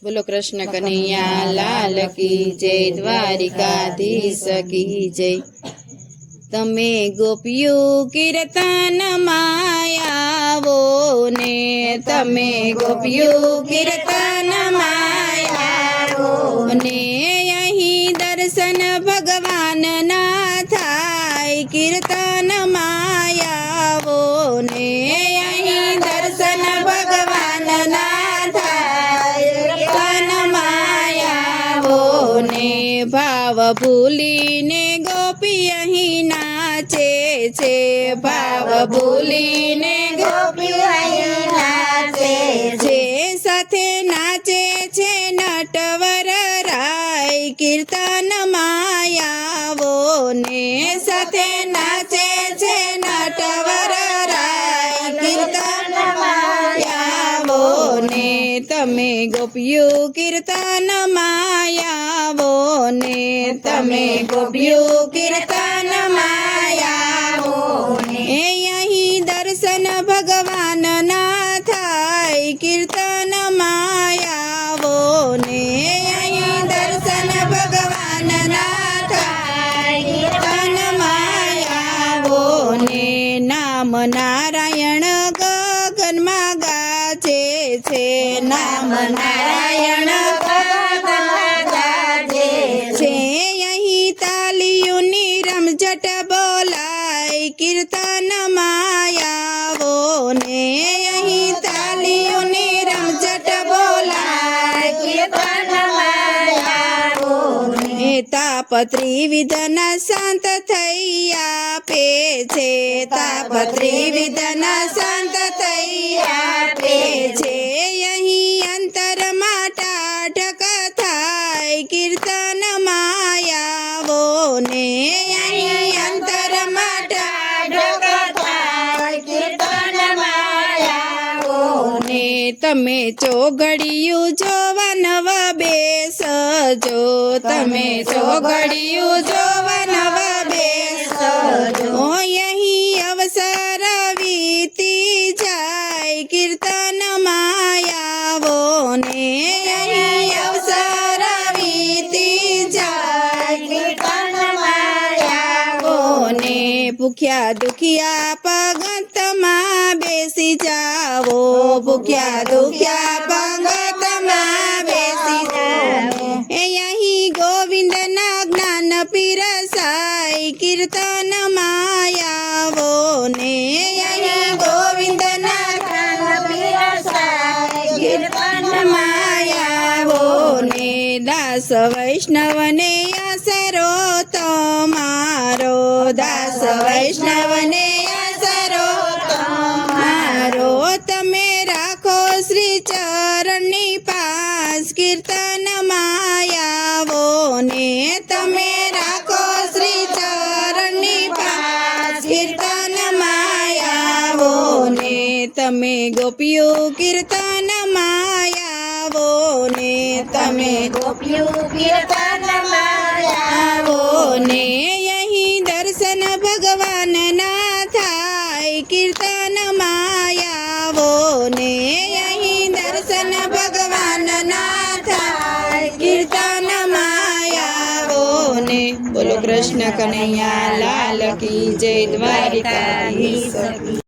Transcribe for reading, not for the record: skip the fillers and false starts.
बोलो कृष्ण कन्हैया लाल की जय, द्वारिकाधीश की जय। तमे गोपियों कीर्तन मायावो ने, तमे गोपियों कीर्तन मायावो ने। यही दर्शन भगवान ना थाय कीर्तन मायावो ने, यही दर्शन भगवान ना ने। भाव भूलीने गोपी અહીં નાચે છે, ભાવ ભૂલીને ગોપી અહીં નાચે છે। સાથે નાચે છે નટવર રાય કીર્તન માયાવો ને, સાથે નાચે છે નટવર રાય કીર્તન માયાવો ને। તમે ગોપીઓ કીર્તન માયાવો ને, તમે ગોપીઓ કીર્તન માયાવો ને। અહીં દર્શન ભગવાન ના થાય કીર્તન માયાવો ને, અહીં દર્શન ભગવાન ના થાય કીર્તન માયાવો ને। નામ નારાયણ ગગનમાં ગાજે છે, નામ નારાયણ ગગનમાં ગાજે છે। અહીં તાલીઓની રમઝટ બોલાય કીર્તન માયાવો ને, અહીં તાલીઓની રમઝટ બોલાય કીર્તન માયાવો ને। તાપત્રી વિધના શાંત થઈ આપે છે, તાપત્રી વિધના શાંત થઈ આપે છે। અહીં અંતરમાં ટાઢક થાય કીર્તન માયાવો ને, અહીં અંતરમાં ટાઢક થાય કીર્તન માયાવો ને। તમે ચોઘડિયું જોવા નવ બેસજો, તમે ચોઘડિયું જોવા નવ બેસજો। અહીં અવસર વીતી જાય કીર્તન માયાવો ને, અહીં અવસર વીતી જાય કીર્તન માયાવો ને। ભૂખ્યા દુખિયા પગતમાં બેસી જાવો, ભૂખ્યા દુખિયા પગતમાં બેસી જાવો। અહીં ગોવિંદના જ્ઞાન પીરસાય કીર્તન માયાવો ને, અહીં ગોવિંદના જ્ઞાન પીરસાય કીર્તન માયાવો ને। દાસ વૈષ્ણવને આસરો તમારો, દાસ વૈષ્ણવને આસરો તમારો। તમે રાખો શ્રી ચરણની પાસ કીર્તન માયાવો ને, તમે રાખો શ્રી ચરણની પાસ કીર્તન માયાવો ને। તમે ગોપીઓ કીર્તન માયાવો ને, તમે ગોપીઓ કીર્તન માયાવો ને। અહીં દર્શન ભગવાન ના થાય કીર્તન માયાવો ને, અહીં દર્શન ભગવાન ના થાય કીર્તન માયાવો ને। બોલો કૃષ્ણ કન્હૈયા લાલ કી જય, દ્વારિકાધીશ की।